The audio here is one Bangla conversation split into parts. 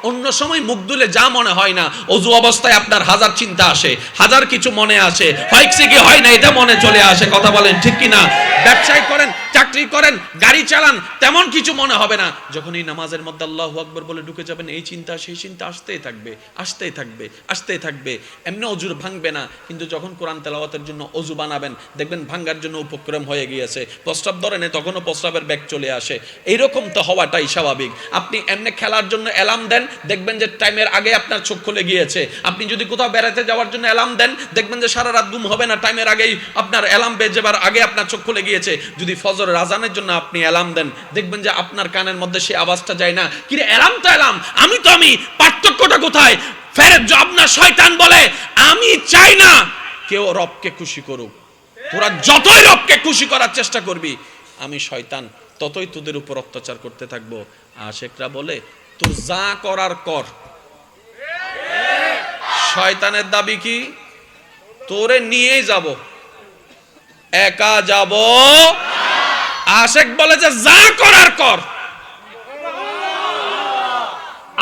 অন্য সময় মুখ দুলে যা মনে হয় না, অজু অবস্থায় আপনার হাজার চিন্তা আসে, হাজার কিছু মনে আসে, হয়েছে কি হয় না এটা মনে চলে আসে। কথা বলেন ঠিক কি না? ব্যবসায় করেন, চাকরি করেন, গাড়ি চালান, তেমন কিছু মনে হবে না। যখনই নামাজের মধ্যে আল্লাহু আকবার বলে ঢুকে যাবেন, এই চিন্তা সেই চিন্তা আসতেই থাকবে, আসতেই থাকবে, আসতেই থাকবে। এমনি অজুর ভাঙবে না, কিন্তু যখন কোরআন তেলাওয়াতের জন্য অজু বানাবেন দেখবেন ভাঙ্গার জন্য উপক্রম হয়ে গিয়েছে। প্রস্রাব ধরেন তখনও প্রস্রাবের ব্যাগ চলে আসে। এইরকম তো হওয়াটাই স্বাভাবিক। আপনি এমনি খেলার জন্য অ্যালার্ম দেন, দেখবেন যে টাইমের আগে আপনার চোখ খুলে গিয়েছে। আপনি যদি কোথাও বেড়াতে যাওয়ার জন্য অ্যালার্ম দেন, দেখবেন যে সারা রাত ঘুম হবে না, টাইমের আগেই আপনার অ্যালার্ম বেজে যাবার আগে আপনার চোখ খুলে গিয়েছে। যদি ফজরের আজানের জন্য আপনি অ্যালার্ম দেন, দেখবেন যে আপনার কানের মধ্যে সেই আওয়াজটা যায় না। কি রে, অ্যালার্ম তো অ্যালার্ম, আমি তো আমি, পার্থক্যটা কোথায়? ফের আপনার শয়তান বলে আমি চাই না কেউ রবকে খুশি করুক, তোরা যতই রবকে খুশি করার চেষ্টা করবি, আমি শয়তান ততই তোদের উপর অত্যাচার করতে থাকবো। আশেকরা বলে তোর যা করার কর। শয়তানের দাবি কি? তোরে নিয়েই যাব, একা যাব। আশেক বলে যে যা করার কর,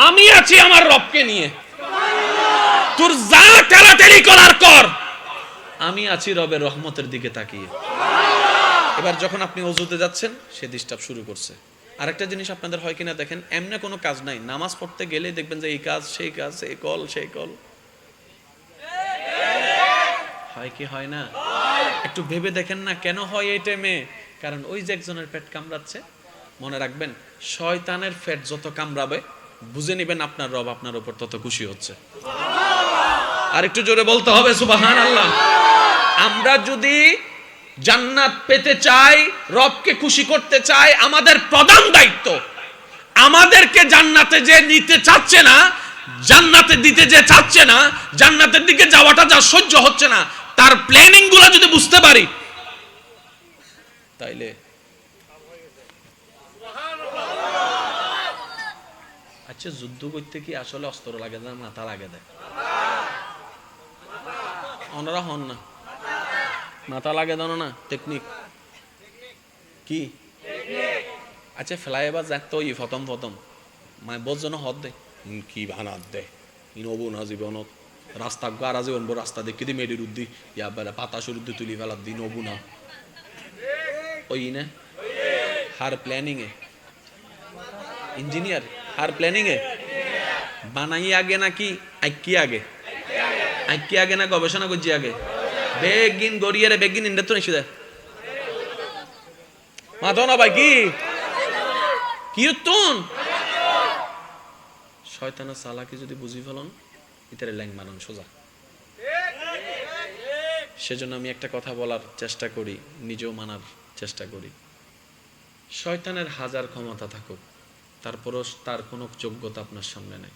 আমি আছি আমার রবকে নিয়ে। তোর যা তাড়াতাড়ি করার কর, আমি আছি রবের রহমতের দিকে তাকিয়ে। এবার যখন আপনি ওযুতে যাচ্ছেন, সে ডিস্টার্ব শুরু করছে। আরেকটা জিনিস আপনাদের হয় কিনা দেখেন, এমনি কোনো কাজ নাই, নামাজ পড়তে গেলে দেখবেন যে এই কাজ সেই কাজ, এই কল সেই কল। হয় কি হয় না? একটু ভেবে দেখেন না কেন হয় এই টাইমে? কারণ ওই যে একজনের পেট কামড়াচ্ছে। মনে রাখবেন, শয়তানের পেট যত কামড়াবে বুঝে নেবেন আপনার রব আপনার উপর তত খুশি হচ্ছে। আর একটু জোরে বলতে হবে সুবহানাল্লাহ। আমরা যদি জান্নাত পেতে চাই, রবকে খুশি করতে চাই, আমাদের প্রধান দায়িত্ব আমাদেরকে জান্নাতে যে নিতে চাচ্ছে না, জান্নাতে দিতে যে চাচ্ছে না, জান্নাতের দিকে যাওয়াটা যা সহ্য হচ্ছে না, তার প্ল্যানিং গুলো যদি বুঝতে পারি, তাইলে আচ্ছা যুদ্ধ করতে কি আসলে অস্ত্র লাগে না, মাথা লাগে দেয়? ওনারা হন না, মাথা লাগে দাও না, টেকনিক কি? আচ্ছা ফ্লাইওভার যাক তো প্রথম মানে বোঝনো হদ দে কি বানাত দে নবু না জীবনত রাস্তা গারা জীবন রাস্তা দেখি দি মেডির উদ্দি ইয়া বেলা পাতাসুর উদ্দি তুলি ফেলার দিন নবু না ওই না হার প্ল্যানিং এ ইঞ্জিনিয়ার, হার প্ল্যানিং এ বানাই আগে নাকি আইকি আগে? আইকি আগে না গবেষণা করছি আগে? বেগিন গড়িয়ারে বেগিন ইন্ডা তো নিশুদে মাথো না ভাই কি কি তুন শয়তানের সালাকে যদি বুঝি ফেলন ইতারে ল্যাং মারন সোজা। সেজন্য আমি একটা কথা বলার চেষ্টা করি, নিজেও মানার চেষ্টা করি। শয়তানের হাজার ক্ষমতা থাকুক, তারপরও তার কোনো যোগ্যতা আপনার সামনে নেই,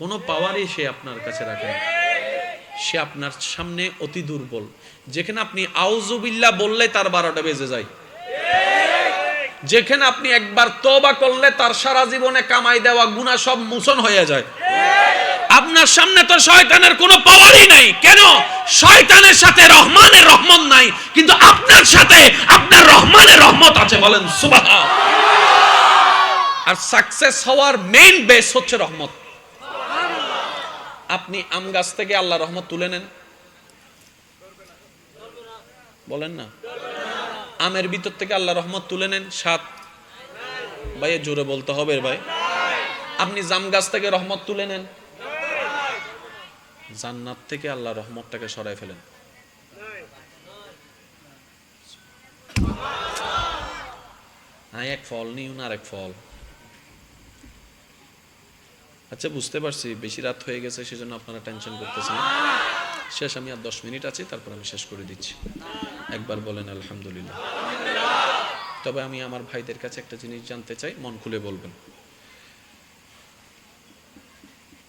কোনো পাওয়ারই সে আপনার কাছে রাখে না। সে আপনার সামনে অতি দুর্বল। যেখানে আপনি আউযুবিল্লাহ বললে তার 12টা বেজে যায়, যেখানে আপনি একবার তওবা করলে তার সারা জীবনে কামাই দেওয়া গুনাহ সব মোচন হয়ে যায়। আপনার সামনে তো শয়তানের কোনো পাওয়ারই নাই। কেন? শয়তানের সাথে রহমানের রহমত নাই, কিন্তু আপনার সাথে আপনার রহমানের রহমত আছে। বলেন সুবহানাল্লাহ। আর সাকসেস হওয়ার মেইন বেস হচ্ছে রহমত। আপনি আম গাছ থেকে আল্লাহ রহমত তুলে নেন, বলেন না? আমের ভিতর থেকে আল্লাহ রহমত তুলে নেন, সাত ভাই জোরে বলতে হবে ভাই। আপনি জাম গাছ থেকে রহমত তুলে নেন, জান্নাত থেকে আল্লাহ রহমতটাকে সরাই ফেলেন। এক ফল নিউন আর এক ফল। আচ্ছা বুঝতে পারছি, বেশি রাত হয়ে গেছে, সেজন্য আপনারা টেনশন করতেছেন। শেষ, আমি আর 10 মিনিট আছে, তারপর আমি শেষ করে দিচ্ছি। একবার বলেন আলহামদুলিল্লাহ। তবে আমি আমার ভাইদের কাছে একটা জিনিস জানতে চাই, মন খুলে বলবেন।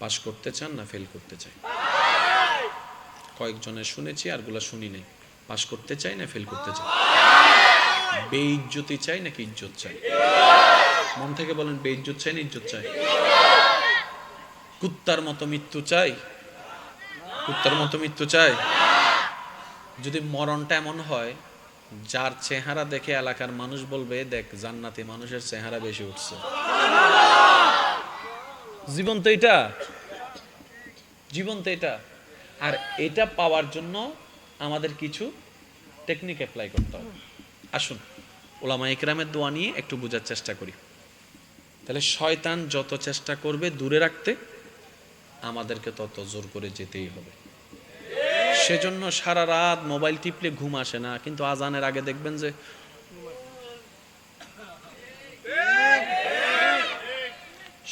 পাস করতে চান না ফেল করতে চাই? কয়েকজনের শুনেছি, আরগুলা শুনি নাই। পাস করতে চাই না ফেল করতে চাই? বেইজ্জতি চাই নাকি ইজ্জত চাই? মন থেকে বলেন, বেইজ্জত চাই না ইজ্জত চাই? কুত্তার মতো মৃত্যু চাই? কুত্তার মতো মৃত্যু চাই? যদি মরণটা এমন হয় যার চেহারা দেখে এলাকার মানুষ বলবে দেখ জান্নাতি মানুষের চেহারা বেশি উঠছে, জীবন তো এটা, জীবন তো এটা। আর এটা পাওয়ার জন্য আমাদের কিছু টেকনিক অ্যাপ্লাই করতে হবে। আসুন ওলামা ইকরামের দোয়া নিয়ে একটু বোঝার চেষ্টা করি। তাহলে শয়তান যত চেষ্টা করবে দূরে রাখতে, আমাদেরকে তত জোর করে যেতেই হবে। সেজন্য সারা রাত মোবাইল টিপলে ঘুম আসে না, কিন্তু আজানের আগে দেখবেন যে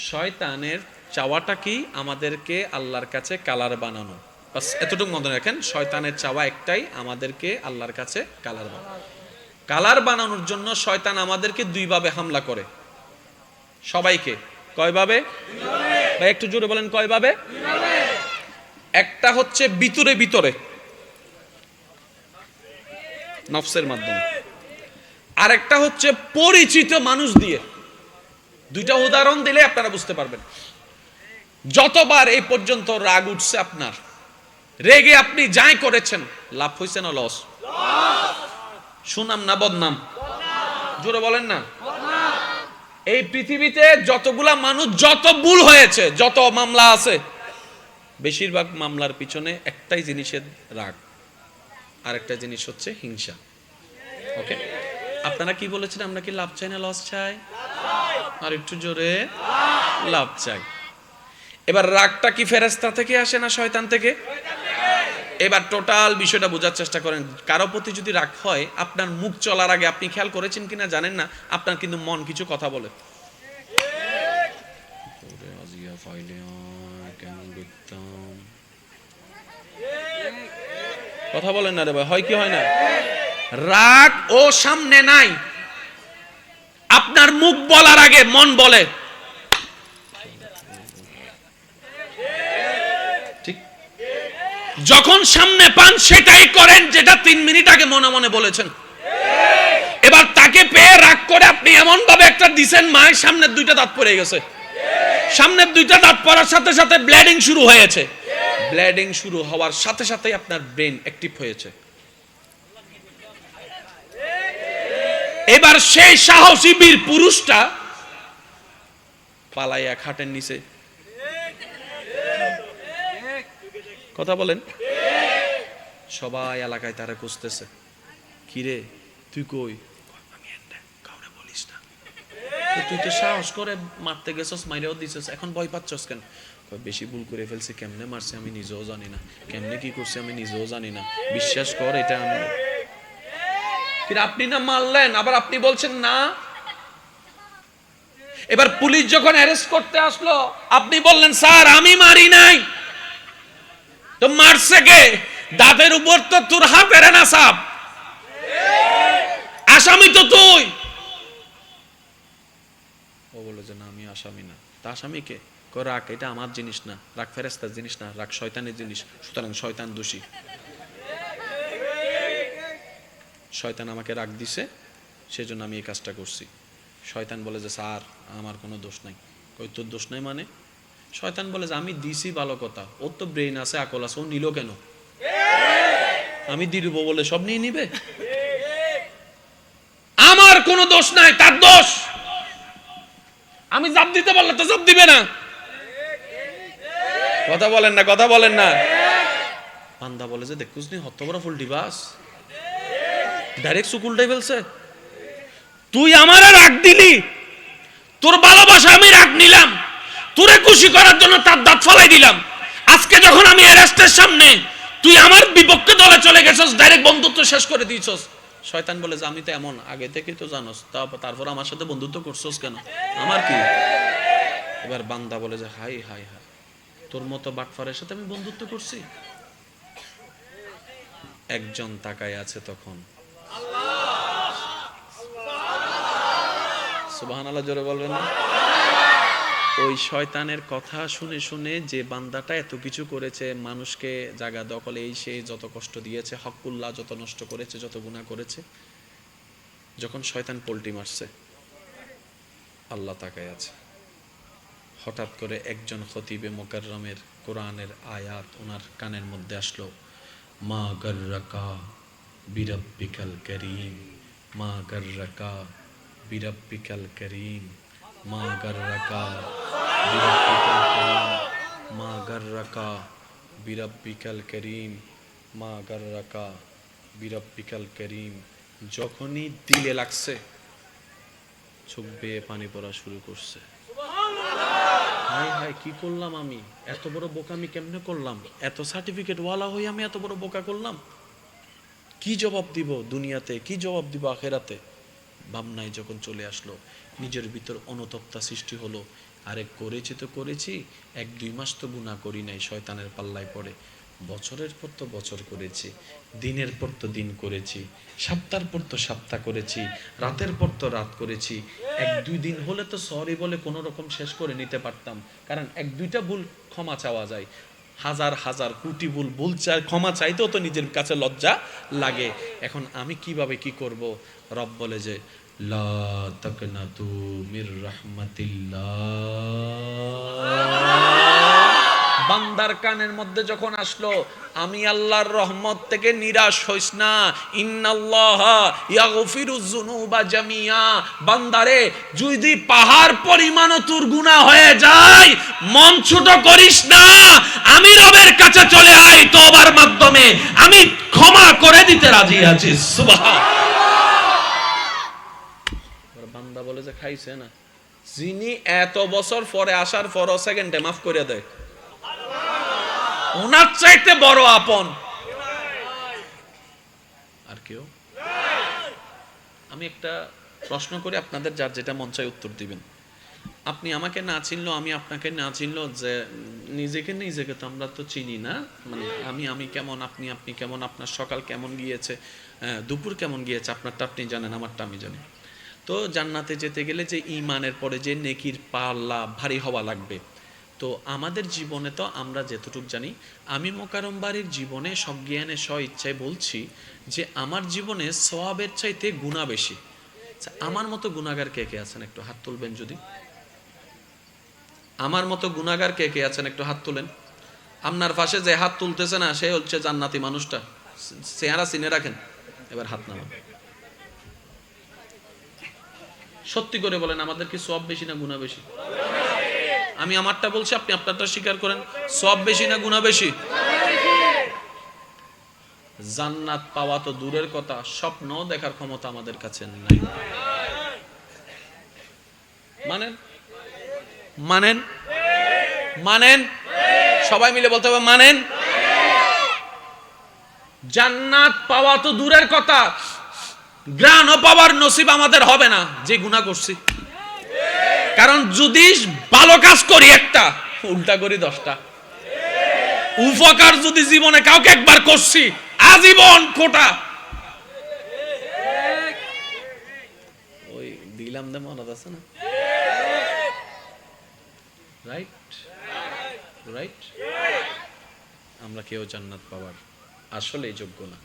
শয়তানের চাওয়াটা কি, আমাদেরকে আল্লাহর কাছে কালার বানানো। বাস এতটুকু মনে রাখেন, শয়তানের চাওয়া একটাই, আমাদেরকে আল্লাহর কাছে কালার বানানো। কালার বানানোর জন্য শয়তান আমাদেরকে দুইভাবে হামলা করে সবাইকে। কয়ভাবে ভাই একটু জোরে বলেন, কয়ভাবে? একটা হচ্ছে ভিতরে ভিতরে নফসের মাধ্যমে, আর একটা হচ্ছে পরিচিত মানুষ দিয়ে। দুইটা উদাহরণ দিলে আপনারা বুঝতে পারবেন। যতবার এই পর্যন্ত রাগ উঠছে আপনার, রেগে আপনি যাই করেছেন, লাভ হয়েছে না লস? সুনাম না বদনাম? জোরে বলেন না। এই পৃথিবীতে যতগুলা মানুষ, যত ভুল হয়েছে, যত মামলা আছে, বেশিরভাগ মামলার পিছনে একটাই জিনিসের রাগ, আর একটা জিনিস হচ্ছে হিংসা। ওকে, আপনারা কি বলেছেন? আমরা কি লাভ চাই না লস চাই? আর একটু জোরে, লাভ চাই। এবার রাগটা কি ফেরেশতা থেকে আসে না শয়তান থেকে? এবার টোটাল বিষয়টা বোঝার চেষ্টা করেন। কারো প্রতি যদি রাগ হয়, আপনার মুখ চলার আগে আপনি খেয়াল করেছেন কিনা জানেন না, আপনার কিন্তু মন কিছু কথা বলে। কথা বলেন না রে ভাই, হয় কি হয় না? রাগ ও সামনে নাই, আপনার মুখ বলার আগে মন বলে। ঠিক, যখন সামনে পান সেটাই করেন যেটা 3 মিনিট আগে মনে মনে বলেছেন। এবার তাকে পেয়ে রাগ করে আপনি এমন ভাবে একটা দিছেন, মায়ের সামনের 2টা দাঁত পড়ে গেছে। সামনের 2টা দাঁত পড়ার সাথে সাথে ব্লিডিং শুরু হয়েছে। ব্লিডিং শুরু হওয়ার সাথে সাথে আপনার ব্রেন অ্যাক্টিভ হয়েছে। এবার সেই সাহসী বীর পুরুষটা পালাইয়া খাটের নিচে, কথা বলেন, সবাই এলাকায় তারা খুঁজতেছে, কিরে তুই কই? আমি কাউরে বলিস না। তুই তো সাহস করে মারতে গেছস, মাইরেও দিছস, এখন ভয় পাচ্ছস কেন? বেশি ভুল করে ফেলছি, কেমনে মারছে আমি নিজেও জানি না, কেমনে কি করছি আমি নিজেও জানি না, বিশ্বাস কর এটা আমি। কিন্তু আপনি না মারলেন, আবার আপনি বলছেন না। এবার পুলিশ যখন অ্যারেস্ট করতে আসলো, আপনি বললেন স্যার আমি মারি নাই। তো মারছে কে? দাঁতের উপর তো তোর হাতের না সাপ, আসামি তো তুই। ও বলে যে না আমি আসামি না। তা আসামি কে? রাগ এটা আমার জিনিস না, রাগ ফেরেশতার জিনিস না, রাগ শয়তানের জিনিস, সুতরাং শয়তান দোষী। শয়তান আমাকে রাগ দিছে, সেজন্য আমি এই কাজটা করছি। শয়তান বলে যে স্যার আমার কোনো দোষ নাই। কই তোর দোষ নাই মানে? শয়তান বলে যে আমি দিছি ভালো কথা, ওর তো ব্রেন আছে, আকল আছে, ও নিল কেন? আমি দিব বলে সব নিয়ে নিবে? আমার কোনো দোষ নাই, তার দোষ। আমি জাপ দিতে পারলে তো জাপ দিবে না। কথা বলেন না, কথা বলেন না। বান্দা বলে যে দেখুস নি হত বড় ফুল ডিবাস, ডাইরেক্ট সুকুলটাই ফেলছে। তুই আমারে রাগ দিলি, তোর ভালোবাসা আমি রাগ নিলাম, তোরে খুশি করার জন্য তার দাঁত ফলাই দিলাম। আজকে যখন আমি অ্যারেস্টের সামনে, তুই আমার বিপক্ষে দলে চলে গেছস, ডাইরেক্ট বন্ধুত্ব শেষ করে দিয়েছস। শয়তান বলে যে আমি তো এমন আগে থেকেই তো জানোস, তারপর আমার সাথে বন্ধুত্ব করছস কেন? আমার কি? এবার বান্দা বলে যে হাই হাই হাই, তোর মতো বাটফারের সাথে আমি বন্ধুত্ব করছি। একজন তাকায় আছে তখন, সুবহানাল্লাহ জোরে বলবেন না? ওই শয়তানের কথা শুনে শুনে যে বান্দাটা এত কিছু করেছে, মানুষকে জায়গা দখলে এই সেই যত কষ্ট দিয়েছে, হকুল্লাহ যত নষ্ট করেছে, যত গুনাহ করেছে, যখন শয়তান পল্টি মারছে, আল্লাহ তাকায় আছে। হঠাৎ করে একজন খতিবে মুকাররমের কোরআনের আয়াত ওনার কানের মধ্যে আসলো, মা গাররাকা বিরাব্বিকাল কারীম, মা গাররাকা বিরাব্বিকাল কারীম, মা গাররাকা বিরাব্বিকাল করিম, মা গাররাকা বিরাব্বিকাল করিম, মা গাররাকা বিরাব্বিকাল করিম। যখনই দিলে লাগছে চোখ বেয়ে পানি পড়া শুরু করছে। হাই হাই, কি করলাম আমি? এত বড় বোকা আমি কেমনে করলাম? এত সার্টিফিকেট ওয়ালা হই আমি এত বড় বোকা করলাম? কি জবাব দিব দুনিয়াতে, কি জবাব দিব আখেরাতে? ভাবনায় যখন চলে আসলো, নিজের ভিতর অনুতপ্তা সৃষ্টি হলো। আরে করেছি তো করেছি, 1-2 মাস তো গুনাহ করি নাই, শয়তানের পাল্লায় পড়ে। বছরের পর তো বছর করেছি, দিনের পর তো দিন করেছি, সপ্তাহের পর তো সপ্তাহ করেছি, রাতের পর তো রাত করেছি। 1-2 দিন হলে তো সরি বলে কোনো রকম শেষ করে নিতে পারতাম, কারণ 1-2টা ভুল ক্ষমা চাওয়া যায়। হাজার হাজার কোটি ভুল ক্ষমা চাইতেও তো নিজের কাছে লজ্জা লাগে। এখন আমি কিভাবে কি করব? রব বলে যে লা তাকনাতু মির রাহমাতিল্লাহ। বান্দার কানের মধ্যে যখন আসলো আমি আল্লাহর রহমত থেকে নিরাশ হইস না, ইন্নাল্লাহা ইয়াগফিরুয যুনুবা জামিয়া। বান্দারে যদি পাহাড় পরিমাণও তোর গুনাহ হয়ে যায়, মন ছোট করিস না, আমি রবের কাছে চলে আয় তওবার মাধ্যমে, আমি ক্ষমা করে দিতে রাজি আছি। সুবহানাল্লাহ। বান্দা বলে যে খাইছে না, যিনি এত বছর পরে আসার পরও সেকেন্ডে মাফ করে দেয়, ওনার চাইতে বড় আপন আর কেউ? আমি একটা প্রশ্ন করি, আপনাদের যার যেটা মন চায় উত্তর দিবেন। আপনি আমাকে না চিনলো, আমি আপনাকে না চিনলো, যে নিজেকে তো আমরা তো চিনি না, মানে আমি কেমন, আপনি কেমন, আপনার সকাল কেমন গিয়েছে, দুপুর কেমন গিয়েছে, আপনারটা আপনি জানেন, আমারটা আমি জানি। তো জান্নাতে যেতে গেলে যে ঈমানের পরে যে নেকির পাল্লা ভারী হওয়া লাগবে, তো আমাদের জীবনে তো আমরা যেতটুকু জানি, আমি মোকাররম বাড়ির জীবনে সজ্ঞানে স্ব ইচ্ছায় বলছি যে আমার জীবনে সওয়াবের চাইতে গুনাহ বেশি। আমার মতো গুনাহগার কে কে আছেন একটু হাত তুলবেন? যদি আমার মতো গুনাহগার কে কে আছেন একটু হাত তুলেন। আপনার পাশে যে হাত তুলতেছে না সে হচ্ছে জান্নাতি মানুষটা, চেহারা চিনে রাখেন। এবার হাত নামান। সত্যি করে বলেন, আমাদের কি সওয়াব বেশি না গুনাহ বেশি? আমি আমারটা বলছি, আপনি আপনারটা স্বীকার করেন। সওয়াব বেশি না গুনাহ বেশি? জান্নাত পাওয়া তো দূরের কথা, স্বপ্ন দেখার ক্ষমতা আমাদের কাছে নাই। মানেন মানেন মানেন? সবাই মিলে বলতে হবে মানেন। জান্নাত পাওয়া তো দূরের কথা, গ্রাণও পাওয়ার নসিব আমাদের হবে না যে গুনাহ করছি। কারণ যদি ভালো কাজ করি একটা, উল্টা করি 10টা। উপকার যদি জীবনে কাউকে একবার করছি, আজীবন কোটা। ওই দিলাম দে মনে আছে না? Right right. আমরা কেউ জান্নাত পাওয়ার আসলে যোগ্য না,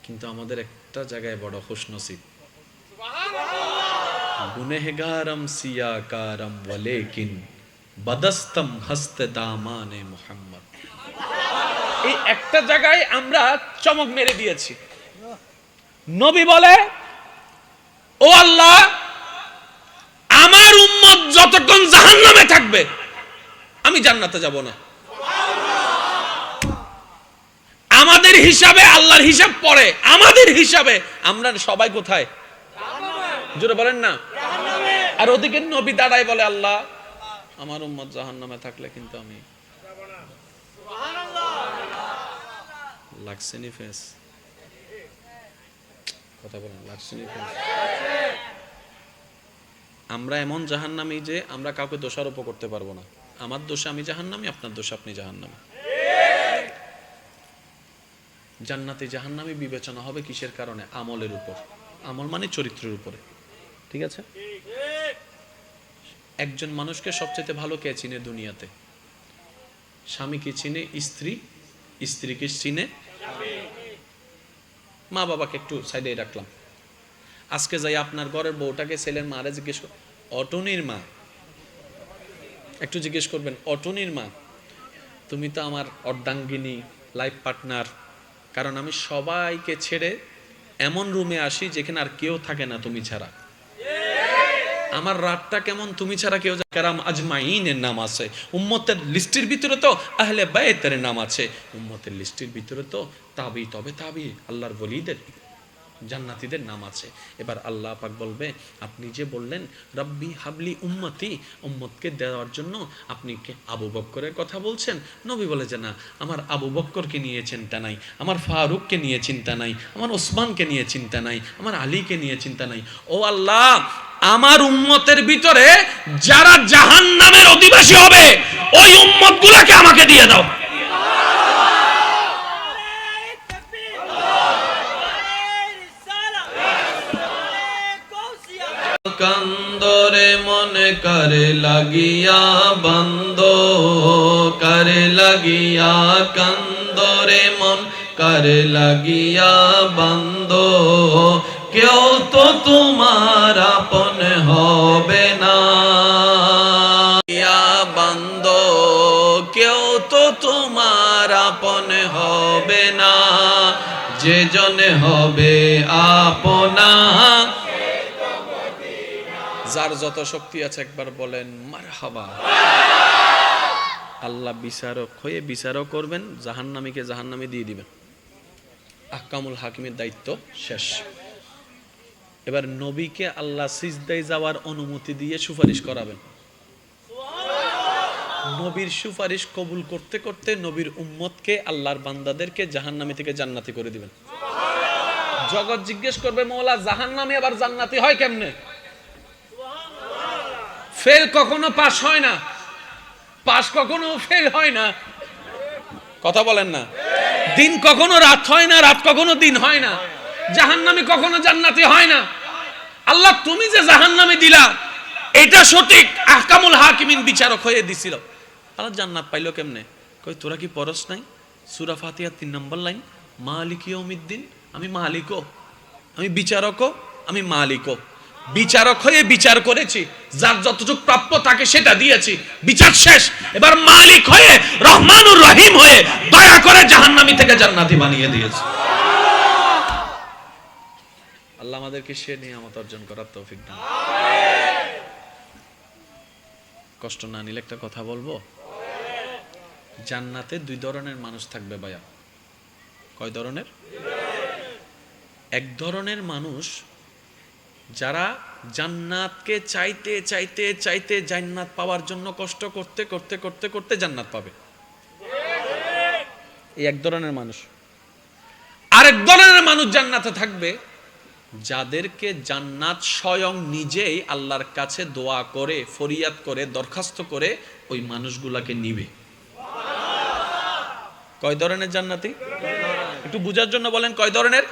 কিন্তু আমাদের একটা জায়গায় বড় খুশনসিব। গুনেহগারম সিয়াকারম ওয়ালেকিন বদস্তম হস্তে দামানে মুহাম্মদ। এই একটা জায়গায় আমরা চমক মেরে দিয়েছি। নবী বলে, ও আল্লাহ, আমার উম্মত যতক্ষণ জাহান্নামে থাকবে আমি জান্নাতে যাব না। আমাদের হিসাবে আল্লাহর হিসাব পড়ে, আমাদের হিসাবে আমরা সবাই কোথায়? জোরে বলেন না। আর ওদিকে নবী দাঁড়ায় বলে, আল্লাহ আমার উম্মত জাহান্নামে থাকলে কিন্তু আমি। লাগছে নি ফেস? কথা বলেন, লাগছে নি ফেস? আমরা এমন জাহান্নামী যে আমরা কাউকে দোষারোপ করতে পারবো না। আমার দোষে আমি জাহান্নামী, আপনার দোষে আপনি জাহান্নামী। জান্নাতি জাহান্নামী বিবেচনা হবে কিসের কারণে? আমলের উপর। আমল মানে চরিত্রের উপরে, ঠিক আছে? একজন মানুষকে সবচেয়ে ভালো কে চিনে দুনিয়াতে? স্বামীকে চিনে স্ত্রী, স্ত্রীকে চিনে মা বাবাকে একটু সাইডে রাখলাম। আজকে যাই আপনার ঘরের বউটাকে ছেলের মারে জিজ্ঞেস কর, অটনির মা, একটু জিজ্ঞেস করবেন, অটনির মা তুমি তো আমার অর্ধাঙ্গিনী, লাইফ পার্টনার, কারণ আমি সবাইকে ছেড়ে এমন রুমে আসি যেখানে আর কেউ থাকে না তুমি ছাড়া। আমার রাতটা কেমন তুমি ছাড়া কেউ জানে। কেরাম আজমাইনের নাম আছে, উম্মতের লিস্টের ভিতরে তো আহলে বাইতের নাম আছে, উম্মতের লিস্টের ভিতরে তো তাবি, তবে তাবি আল্লাহর ওলিদের জান্নাতীদের নাম আছে। এবার আল্লাহ পাক বলবে, আপনি যে বললেন রব্বি হাবলি উম্মতি, উম্মতকে দেওয়ার জন্য আপনি কে আবু বকরের কথা বলছেন? নবী বলে যে না, আমার আবু বকরকে নিয়ে চিন্তা নাই, আমার ফারুককে নিয়ে চিন্তা নাই, আমার ওসমানকে নিয়ে চিন্তা নাই, আমার আলীকে নিয়ে চিন্তা নাই। ও আল্লাহ, আমার উম্মতের ভিতরে যারা জাহান্নামের অধিবাসী হবে ওই উম্মতগুলোকে আমাকে দিয়ে দাও। কান্দরে মনে করে লাগিয়া বন্ধ, করে লাগিয়া কান্দরে মন করে লাগিয়া বন্ধ, কেউ তো তোমার আপন হবে না বন্ধ, কেউ তো তোমার আপন হবে না, যে জনে হবে আপনা। যার যত শক্তি আছে একবার বলেন মারহাবা। আল্লাহ বিচারক হয়ে বিচারও করবেন, জাহান্নামীকে জাহান্নামে দিয়ে দিবেন। আহকামুল হাকিমের দায়িত্ব শেষ। এবার নবীকে আল্লাহ সিজদায় যাওয়ার অনুমতি দিয়ে সুপারিশ করাবেন। নবীর সুপারিশ কবুল করতে করতে নবীর উম্মতকে, আল্লাহর বান্দাদেরকে জাহান্নামী থেকে জান্নাতি করে দিবেন। জগৎ জিজ্ঞেস করবে, মওলা জাহান্নামী আবার জান্নাতি হয় কেমনে? ফেল কখনো পাস হয় না, পাস কখনো ফেল হয় না, কথা বলেন না। দিন কখনো রাত হয় না, রাত কখনো দিন হয় না, জাহান্নামী কখনো জান্নাতি হয় না। আল্লাহ তুমি যে জাহান্নামে দিলা এটা সঠিক, আহকামুল হাকিমিন বিচারক হয়ে দিছিল। আল্লাহ জান্নাত পাইলো কেমনে? কই তোরা কি পরশ নাই? সূরা ফাতিহা 3 নম্বর লাইন, মালিক ইয়াউমিদ্দিন, আমি মালিকও, আমি বিচারকও, আমি মালিকও। বিচারক হয়ে বিচার করেছি, যার যতটুকু প্রাপ্য তাকে সেটা দিয়েছি, বিচার শেষ। এবার মালিক হয়ে রহমানুর রহিম হয়ে দয়া করে জাহান্নামী থেকে জান্নাতি বানিয়ে দিয়েছি। আল্লাহ আমাদেরকে সে নিয়ামত অর্জন করার তৌফিক দান। কষ্ট না নিলে একটা কথা বলবো, জান্নাতে 2 ধরনের মানুষ থাকবে ভাইয়া। কয় ধরনের? এক ধরনের মানুষ যারা জান্নাতকে চাইতে চাইতে চাইতে জান্নাত পাওয়ার জন্য কষ্ট করতে করতে করতে করতে জান্নাত পাবে, এই এক ধরনের মানুষ। আরেক ধরনের মানুষ জান্নাতে থাকবে যাদেরকে জান্নাত স্বয়ং নিজেই আল্লাহর কাছে দোয়া করে, ফরিয়াদ করে, দরখাস্ত করে ওই মানুষগুলাকে নিবে। কয় ধরনের জান্নাতি? একটু বুঝার জন্য বলেন, কয় ধরনের?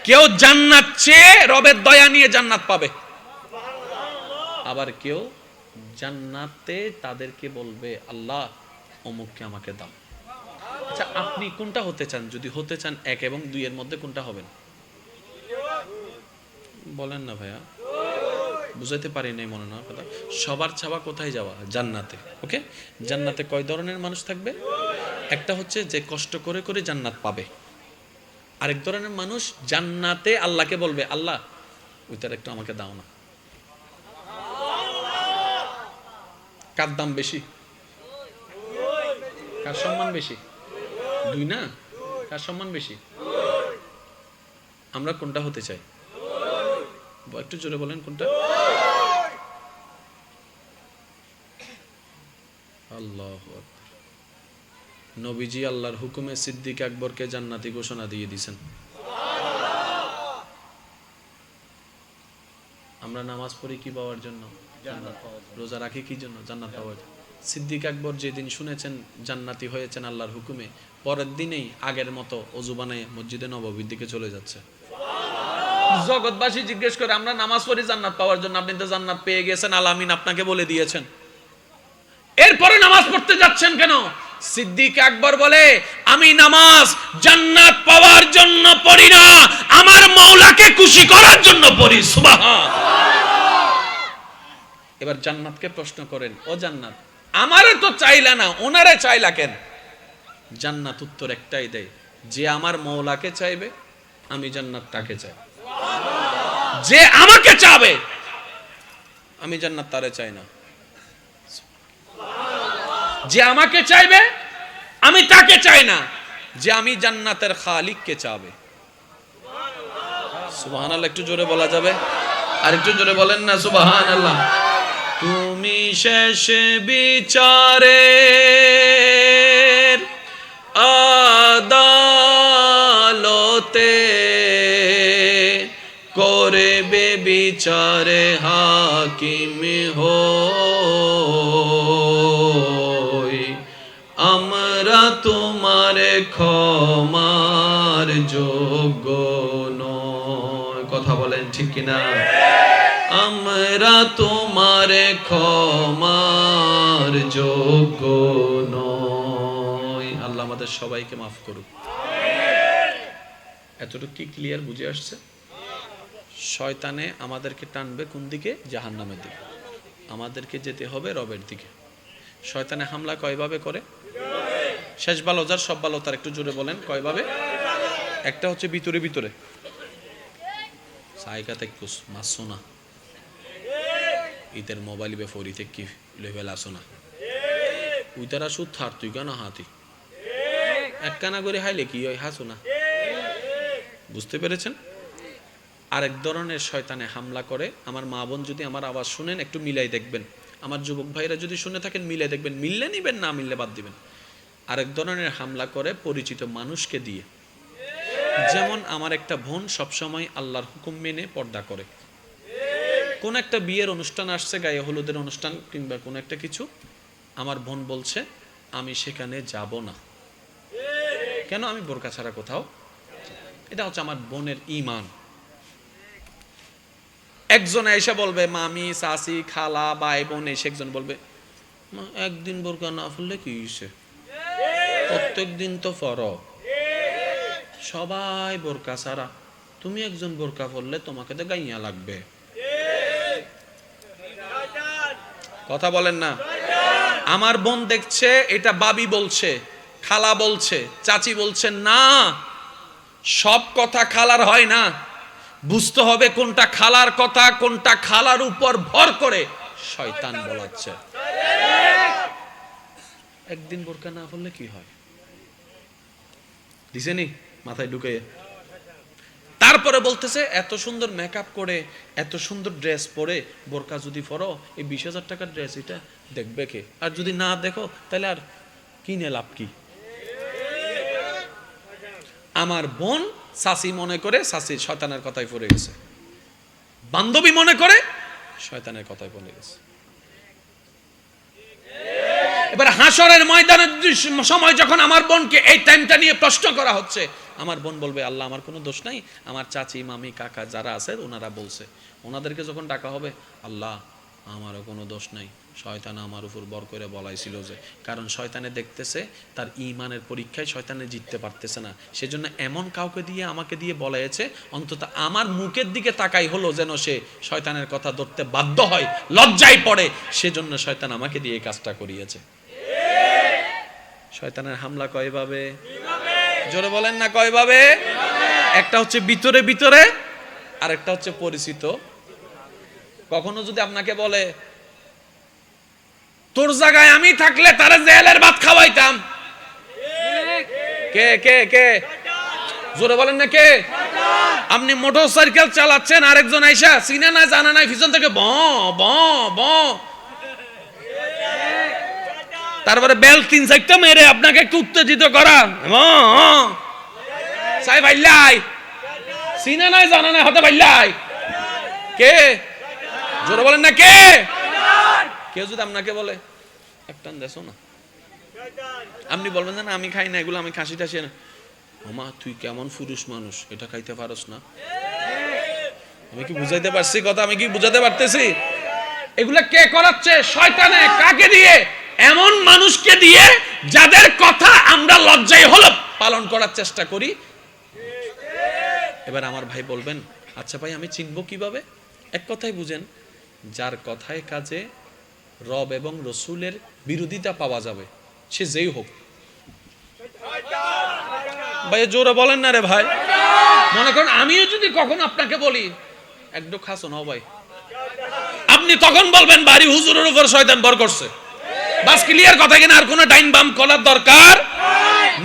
কেউ জান্নাত চেয়ে রবের দয়া নিয়ে জান্নাত পাবে, আবার কেউ জান্নাতে তাদেরকে বলবে আল্লাহ অমুককে আমাকে দাও। আচ্ছা, আপনি কোনটা হতে চান? যদি হতে চান 1 এবং 2 এর মধ্যে কোনটা হবেন? বলেন না ভাইয়া, বুঝাইতে পারি নাই মনে না কথা। সবার চাওয়া কোথায় যাওয়া? জান্নাতে। ওকে, জান্নাতে কয় ধরনের মানুষ থাকবে? একটা হচ্ছে যে কষ্ট করে করে জান্নাত পাবে, আরেক ধরনের মানুষ জান্নাতে আল্লাহকে বলবে আল্লাহ ওইটার একটু আমাকে দাও না। কার দাম বেশি? কার সম্মান বেশি? 2 না? কার সম্মান বেশি? আমরা কোনটা হতে চাই? একটু জোরে বলেন কোনটা? আল্লাহু আকবার। নবীজি আল্লাহর হুকুমে সিদ্দিক আকবরকে জান্নাতি ঘোষণা দিয়ে দিয়েছেন। আমরা নামাজ পড়ি কি পাওয়ার জন্য? জান্নাত পাওয়ার জন্য। রোজা রাখি কি জন্য? জান্নাত পাওয়ার জন্য। সিদ্দিক আকবর যেদিন শুনেছেন জান্নাতি হয়েছেন আল্লাহর হুকুমে, পরের দিনেই আগের মতো ওযু বানায় মসজিদে নববীর দিকে চলে যাচ্ছে। জগৎবাসী জিজ্ঞেস করে আমরা নামাজ পড়ি জান্নাত পাওয়ার জন্য, আপনি তো জান্নাত পেয়ে গেছেন, আলামিন আপনাকে বলে দিয়েছেন, এরপরে নামাজ পড়তে যাচ্ছেন কেন? সিদ্দিক আকবর বলে আমি নামাজ জান্নাত পাওয়ার জন্য পড়ি না, আমার মাওলাকে খুশি করার জন্য পড়ি। সুবহান। এবার জান্নাতকে প্রশ্ন করেন, ও জান্নাত আমারে তো চাইলা না, ওনারে চাইলা কেন? জান্নাত উত্তর একটাই দেয়, যে আমার মাওলাকে চাইবে আমি জান্নাত তাকে চাই, যে আমাকে চাবে আমি জান্নাত তারে চাই না। যে আমাকে চাইবে আমি তাকে চাই না, যে আমি জান্নাতের খালিককে চাবে। সুবহানাল্লাহ, একটু জোরে বলা যাবে? আর একটু জোরে বলেন না সুবহানাল্লাহ। তুমি শেষ বিচারের আদালতে করবে বিচারে হাকিম হই, আমরা তোমার ক্ষমার যোগ্য নয়। কথা বলেন ঠিক কিনা? আমরা তোমার ক্ষমার যোগ্য নয়। আল্লাহ আমাদের সবাইকে মাফ করুক। এতটুকু কি ক্লিয়ার বুঝে আসছে? শয়তানে আমাদেরকে টানবে কোন দিকে? জাহান্নামের দিকে। আমাদেরকে যেতে হবে রবের দিকে। শয়তানে হামলা কয়ভাবে করে? শেষ ভালো যার সব ভালো তার, একটু জোরে বলেন কয়ভাবে? একটা হচ্ছে ভিতরে ভিতরে, সাইকাতে কুস মাসোনা ইতের মোবাইল বে ফরিতে কি লেভেল আসোনা উই তারা সুদ থার তুই কেন হাতি এক কানা করে হাইলে কি হয় হাসোনা। বুঝতে পেরেছেন? আরেক ধরনের শয়তানে হামলা করে। আমার মা বোন যদি আমার আওয়াজ শুনেন একটু মিলাই দেখবেন, আমার যুবক ভাইরা যদি শুনে থাকেন মিলাই দেখবেন, মিললে নিবেন, না মিললে বাদ দিবেন। আরেক ধরনের হামলা করে পরিচিত মানুষকে দিয়ে। যেমন আমার একটা বোন সবসময় আল্লাহর হুকুম মেনে পর্দা করে। কোন একটা বিয়ের অনুষ্ঠান আসছে, গায়ে হলুদের অনুষ্ঠান কিংবা কোন একটা কিছু, আমার বোন বলছে আমি সেখানে যাব না। কেন? আমি বোরকা ছাড়া কোথাও। এটা হচ্ছে আমার বোনের ঈমান। একজন এসে বলবে, মামি চাচি খালা ভাই বোন এসে একজন বলবে একদিন বোরকা না ফুললে কি হইছে, প্রত্যেক দিন তো ফরজ, সবাই বোরকা ছাড়া, তুমি একজন বোরকা পরলে তোমাকে তো গাইয়া লাগবে। কথা বলেন না? আমার বোন দেখছে এটা বাবি বলছে, খালা বলছে, চাচি বলছে, না সব কথা খালার হয় না, বুঝতে হবে কোনটা খালার কথা, কোনটা খালার উপর ভর করে শয়তান বলাচ্ছে। একদিন বোরকা না পরলে কি হয় দিছেনি মাথায় ঢুকে। তারপরে বলতেছে এত সুন্দর মেকআপ করে এত সুন্দর ড্রেস পরে বোরকা যদি পরো, এই 20,000 টাকার ড্রেস এটা দেখবে কে? আর যদি না দেখো তাহলে আর কিনে লাভ কি? আমার বোন চাচি মনে করে চাচি শয়তানের কথায় পড়ে গেছে, বান্ধবী মনে করে শয়তানের কথায় পড়ে গেছে। এবার হাসরের ময়দানের সময় যখন আমার বোনকে এই টাইমটা নিয়ে প্রশ্ন করা হচ্ছে, আমার বোন বলবে আল্লাহ আমার কোনো দোষ নাই, আমার চাচি মামি কাকা যারা আছে ওনারা বলছে। ওনাদেরকে যখন ডাকা হবে, আল্লাহ আমারও কোনো দোষ নাই, শয়তান আমার উপর বর করে বলাইছিল যে, কারণ শয়তানে দেখতেছে তার ঈমানের পরীক্ষায় শয়তানে জিততে পারতেছে না, সেজন্য এমন কাউকে দিয়ে আমাকে দিয়ে বলাইছে, অন্তত আমার মুখের দিকে তাকাই হলো যেন সে শয়তানের কথা ধরতে বাধ্য হয়, লজ্জায় পড়ে, সেজন্য শয়তান আমাকে দিয়ে এই কাজটা করিয়েছে। শয়তানের হামলা কয়ভাবে? জোরে বলেন না কয়ভাবে? একটা হচ্ছে ভিতরে ভিতরে, আর একটা হচ্ছে পরিচিত। কখনো যদি আপনাকে বলে তোর জায়গায় আমি থাকলে তারে জেলের ভাত খাওয়াইতাম, কে কে কে? জোরে বলেন না কে? আপনি মোটরসাইকেল চালাচ্ছেন, আরেকজন আইসা চিনা না জানা নাই পিছন থেকে ব ব ব, তারপরে বেল 3-4টা মেরে আপনাকে একটু উত্তেজিত করা, সাই ভাইলাই চিনা নাই জানা নাই হতে ভাইলাই, কে? জোরে বলেন না কে? কেউ যদি আপনাকে বলে একটান দেছো না, আপনি বলবেন না আমি খাই না এগুলো, আমি খাসি টাসি না। মামা তুই কেমন পুরুষ মানুষ, এটা খাইতে পারস না? আমি কি বুঝাইতে পারছি কথা? আমি কি বুঝাতে পারতেছি? এগুলা কে করাচ্ছে? শয়তানে। কাকে দিয়ে? এমন মানুষকে দিয়ে যাদের কথা আমরা লজ্জায় হলো পালন করার চেষ্টা করি। এবার আমার ভাই বলবেন আচ্ছা ভাই আমি চিনব কিভাবে? এক কথাই বুঝেন, যার কথায় কাজে রব এবং রসুলের বিরোধিতা পাওয়া যাবে, সে যেই হোক। ভাই জোরে বলেন না রে ভাই। মনে করেন আমিও যদি কখনো আপনাকে বলি একটু খাসো না ভাই, আপনি আপনি তখন বলবেন বাড়ি হুজুরের উপর শয়তান ভর করছে। বাস ক্লিয়ার কথা কিনা? আর কোনো ডাইন বাম করার দরকার।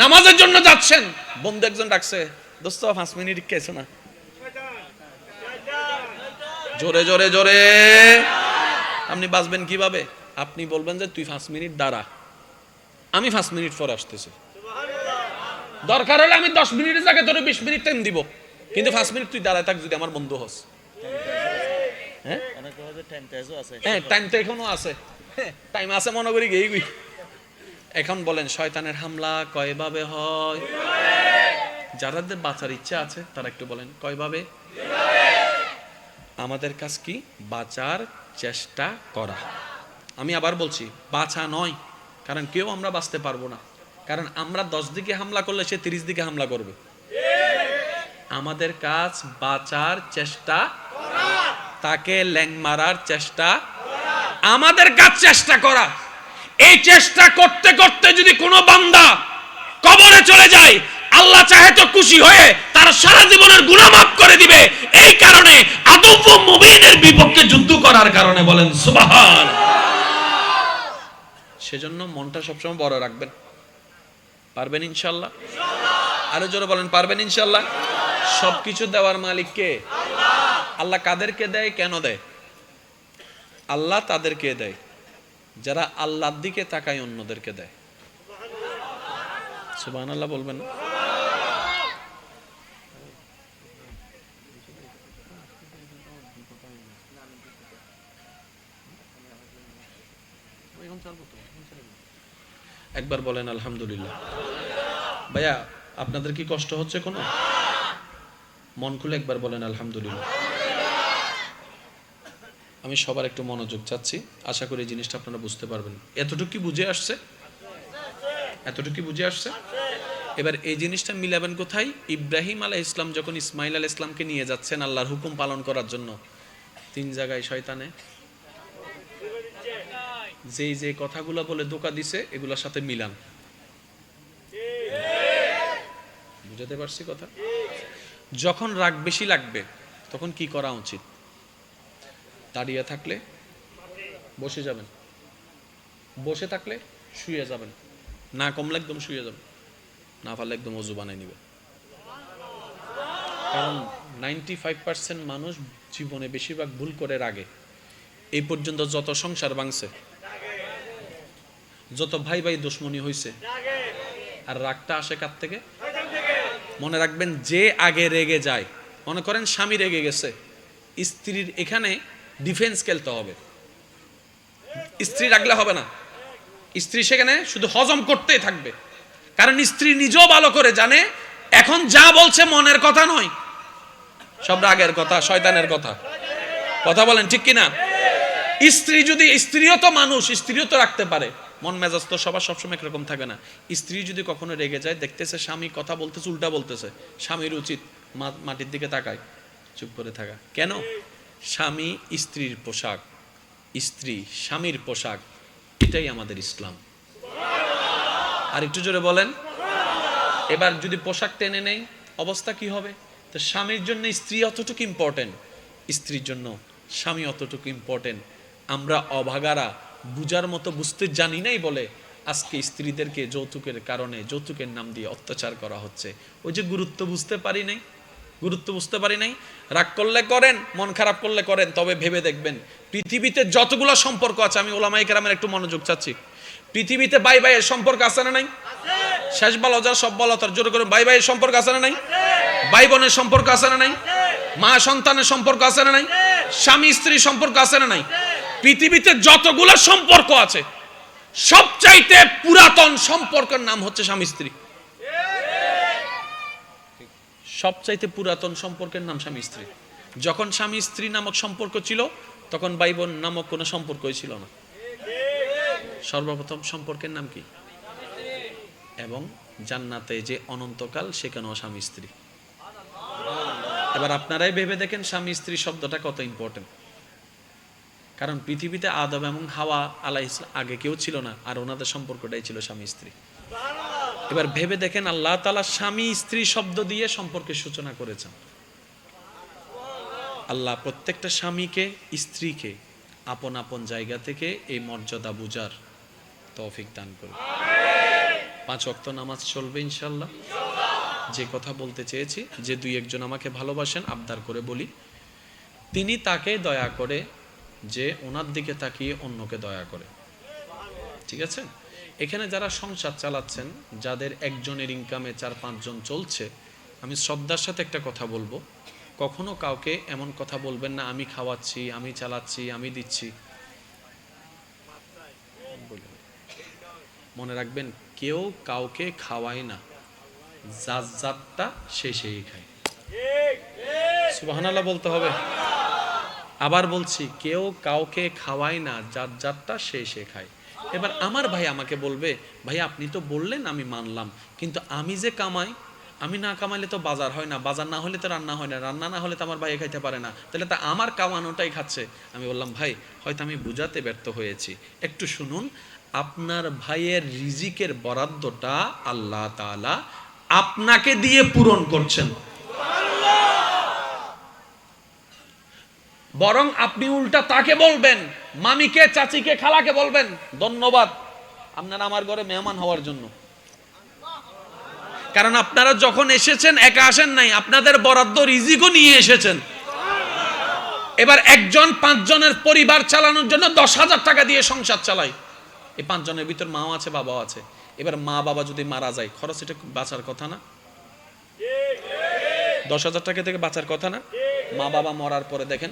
নামাজের জন্য যাচ্ছেন, বন্ধু একজন ডাকছে, দোস্ত 5 মিনিট কেছো না, জোরে জোরে জোরে। আপনি বাঁচবেন কিভাবে? আপনি বলবেন যে তুই 5 মিনিট দাঁড়া, আমি 5 মিনিট পর আসতেছি, দরকার হলে আমি 10 মিনিটের জায়গায় তোরে 20 মিনিট টাইম দিব, কিন্তু 5 মিনিট তুই দাঁড়ায় থাক যদি আমার বন্ধু হস। হ্যাঁ টাইম তো এখনো আছে, টাইম আছে মনে করি গেই গুই। এখন বলেন শয়তানের হামলা কয়ভাবে হয়? যাদের বাঁচার ইচ্ছা আছে তারা একটু বলেন কয়ভাবে? আমাদের কাজ কি? বাঁচার চেষ্টা করা। আমি আবার বলছি, বাঁচা নয়, কারণ কেউ আমরা বাঁচতে পারবো না, কারণ আমরা 10 দিকে হামলা করলে সে 30 দিকে হামলা করবে। আমাদের কাজ বাঁচার চেষ্টা করা, তাকে ল্যাং মারার চেষ্টা, আমাদের কাজ চেষ্টা করা। এই চেষ্টা করতে করতে যদি কোনো বান্দা কবরে চলে যায়, আল্লাহ চাহে তো খুশি হয়ে তার সারা জীবনের গুনাহ মাফ করে দিবে। এই কারণে আদুব মুবিনের বিপক্ষে যুদ্ধ করার কারণে বলেন সুবহান। সেজন্য মনটা সবসময় বড় রাখবেন। পারবেন ইনশাআল্লাহ? আরো জোরে বলেন পারবেন ইনশাআল্লাহ? সবকিছু দেওয়ার মালিক কে? আল্লাহ কাদেরকে দেয়, কেন দেয়? আল্লাহ তাদেরকে দেয় যারা আল্লাহর দিকে তাকায়, অন্যদেরকে দেয়। সুবহানাল্লাহ বলবেন না? একবার বলেন আলহামদুলিল্লাহ। ভাইয়া আপনাদের কি কষ্ট হচ্ছে কোনো? মন খুলে একবার বলেন আলহামদুলিল্লাহ। আমি সবার একটু মনোযোগ চাচ্ছি, আশা করি এই জিনিসটা আপনারা বুঝতে পারবেন। এতটুকু কি বুঝে আসছে? এতটুকু বুঝে আসছে? এবার এই জিনিসটা মিলাবেন কোথায়? ইব্রাহিম আলাইহিস ইসলাম যখন ইসমাইল আলাইহিস ইসলামকে নিয়ে যাচ্ছেন আল্লাহর হুকুম পালন করার জন্য, 3 জায়গায় শয়তানে যেই যে কথাগুলো বলে ধোঁকা দিছে এগুলোর সাথে মিলান। বুঝাতে পারছি কথা? যখন রাগ বেশি লাগবে তখন কি করা উচিত? দাঁড়িয়ে থাকলে বসে যাবেন, বসে থাকলে শুয়ে যাবেন, না কমলে একদম শুয়ে যাবেন, না পারলে একদম ওযু বানিয়ে নিবে। কারণ 95% মানুষ জীবনে বেশিরভাগ ভুল করে রাগে। এই পর্যন্ত যত সংসার ভাঙছে, যত ভাই ভাই দুশ্মনী হয়েছে, আর রাগটা আসে কার থেকে? মনে রাখবেন, যে আগে রেগে যায়, মনে করেন স্বামী রেগে গেছে, স্ত্রীর এখানে ডিফেন্স খেলতে হবে। স্ত্রী রাগলে হবে না, স্ত্রী সেখানে শুধু হজম করতেই থাকবে, কারণ স্ত্রী নিজেও ভালো করে জানে এখন যা বলছে মনের কথা নয়, সব রাগের কথা, শয়তানের কথা। কথা বলেন ঠিক কিনা? স্ত্রী যদি, স্ত্রীও তো মানুষ, স্ত্রীও তো রাখতে পারে, মন মেজাজ তো সবার সবসময় একরকম থাকে না। স্ত্রী যদি কখনো রেগে যায়, দেখতেছে স্বামী কথা বলতেছে, উল্টা বলতেছে, স্বামীর উচিত মাটির দিকে তাকায় চুপ করে থাকা। কেন? স্বামী স্ত্রীর পোশাক, স্ত্রী স্বামীর পোশাক, এটাই আমাদের ইসলাম। আর একটু জোরে বলেন। এবার যদি পোশাক টেনে নেই অবস্থা কি হবে? তো স্বামীর জন্য স্ত্রী অতটুকু ইম্পর্টেন্ট, স্ত্রীর জন্য স্বামী অতটুকু ইম্পর্টেন্ট। আমরা অভাগারা বুঝার মতো বুঝতে জানি নাই বলে আজকে স্ত্রীদেরকে যৌতুকের কারণে, যৌতুকের নাম দিয়ে অত্যাচার করা হচ্ছে। ওই যে গুরুত্ব বুঝতে পারি নাই, গুরুত্ব বুঝতে পারি নাই। রাগ করলে করেন, মন খারাপ করলে করেন, তবে ভেবে দেখবেন পৃথিবীতে যতগুলো সম্পর্ক আছে, আমি ওলামায়ে কেরামের একটু মনোযোগ চাচ্ছি, পৃথিবীতে ভাই ভাইয়ের সম্পর্ক আছে না নাই? শেষ বলো যার সব বলো তার জোরে করে, ভাই ভাইয়ের সম্পর্ক আছে না নাই? ভাই বোনের সম্পর্ক আছে না নাই? মা সন্তানের সম্পর্ক আছে না নাই? স্বামী স্ত্রীর সম্পর্ক আছে না নাই? পৃথিবীতে যতগুলো সম্পর্ক আছে সবচাইতে পুরাতন সম্পর্কের নাম হচ্ছে স্বামী স্ত্রী। সবচাইতে পুরাতন সম্পর্কের নাম স্বামী স্ত্রী। যখন স্বামী স্ত্রী নামক সম্পর্ক ছিল তখন ভাই বোন নামক কোনো সম্পর্কই ছিল না। সর্বপ্রথম সম্পর্কের নাম কি? এবং জান্নাতে যে অনন্তকাল সেখানেও স্বামী স্ত্রী। এবার আপনারাই ভেবে দেখেন স্বামী স্ত্রী শব্দটা কত ইম্পর্টেন্ট। কারণ পৃথিবীতে আদম এবং হাওয়া আলাইহিস আগে কেউ ছিল না, আর ওনাদের সম্পর্কটাই ছিল স্বামী স্ত্রী। এবার ভেবে দেখেন আল্লাহ তাআলা স্বামী স্ত্রী শব্দ দিয়ে সম্পর্কের সূচনা করেছেন। আল্লাহ প্রত্যেকটা স্বামীকে, স্ত্রীকে আপন আপন জায়গা থেকে এই মর্যাদা বুঝার তৌফিক দান করুন। 5 ওয়াক্ত নামাজ চলবে ইনশাআল্লাহ। যে কথা বলতে চেয়েছি, যে দুই একজন আমাকে ভালোবাসেন, আবদার করে বলি, তিনি তাকে দয়া করে যে ওনার দিকে তাকিয়ে অন্যকে দয়া করে। ঠিক আছে? এখানে যারা সংসার চালাচ্ছেন, যাদের একজনের ইনকামে 4-5 জন চলছে, আমি শ্রদ্ধার সাথে একটা কথা বলবো, কখনো কাউকে এমন কথা বলবেন না আমি খাওয়াচ্ছি, আমি চালাচ্ছি, আমি দিচ্ছি। মনে রাখবেন, কেউ কাউকে খাওয়ায় না, যার যারটা সে সেই খায়। সুবহানাল্লাহ বলতে হবে। আবার বলছি, কেউ কাউকে খাওয়ায় না, যার যারটা সে সে খায়। এবার আমার ভাই আমাকে বলবে, ভাই আপনি তো বললেন, আমি মানলাম, কিন্তু আমি যে কামাই, আমি না কামাইলে তো বাজার হয় না, বাজার না হলে তো রান্না হয় না, রান্না না হলে তো আমার ভাই খাইতে পারে না, তাহলে তা আমার কামানোটাই খাচ্ছে। আমি বললাম, ভাই হয়তো আমি বুঝাতে ব্যর্থ হয়েছি, একটু শুনুন। আপনার ভাইয়ের রিজিকের বরাদ্দটা আল্লাহ তাআলা আপনাকে দিয়ে পূরণ করছেন। বরং আপনি উল্টা তাকে বলবেন, মামিকে, চাচিকে, খালাকে বলবেন, ধন্যবাদ আপনারা আমার ঘরে মেহমান হওয়ার জন্য। কারণ আপনারা যখন এসেছেন একা আসেন নাই, আপনাদের বরাদ্দ রিজিকও নিয়ে এসেছেন। এবার একজন 5 জনের পরিবার চালানোর জন্য 10,000 টাকা দিয়ে সংসার চালায়। এই 5 জনের ভিতর মাও আছে, বাবাও আছে। এবার মা বাবা যদি মারা যায়, খরচ এটা বাঁচার কথা না? 10,000 টাকা থেকে বাঁচার কথা না? মা বাবা মরার পরে দেখেন,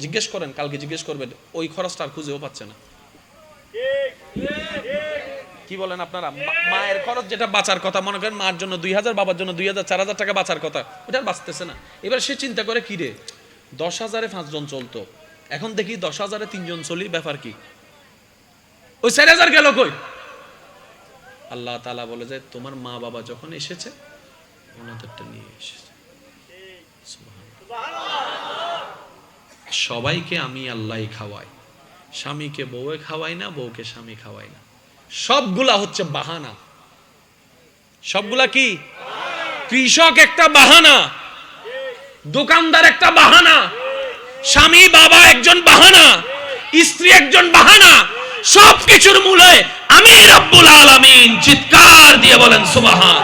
জিজ্ঞেস করেন, কালকে জিজ্ঞেস করবেন, ওই খরচটা আর খুঁজেও পাচ্ছে না। কি বলেন আপনারা? মায়ের খরচ যেটা বাঁচার কথা, মনে করেন মার জন্য 2,000, বাবার জন্য 2,000, 4,000 টাকা বাঁচার কথা, ওটা আর বাঁচতেছে না। এবার সে চিন্তা করে, কি রে 10,000-এ 5 জন চলতো, এখন দেখি 10,000-এ 3 জন চলি, ব্যাপার কি? ওই 4,000 গেল কই? আল্লাহ তাআলা বলে যে, তোমার মা বাবা যখন এসেছে, ওনাদেরটা নিয়ে এসেছে। সবাইকে আমি আল্লাহই খাওয়াই, স্বামীকে বউয়ে খাওয়াই না, বউকে স্বামী খাওয়াই না। সবগুলা হচ্ছে বাহানা। সবগুলা কি? কৃষক একটা বাহানা, দোকানদার একটা বাহানা, স্বামী বাবা একজন বাহানা, স্ত্রী একজন বাহানা। সবকিছুর মূলে আমি রব্বুল আলামিন। চিৎকার দিয়ে বলেন সুবহান।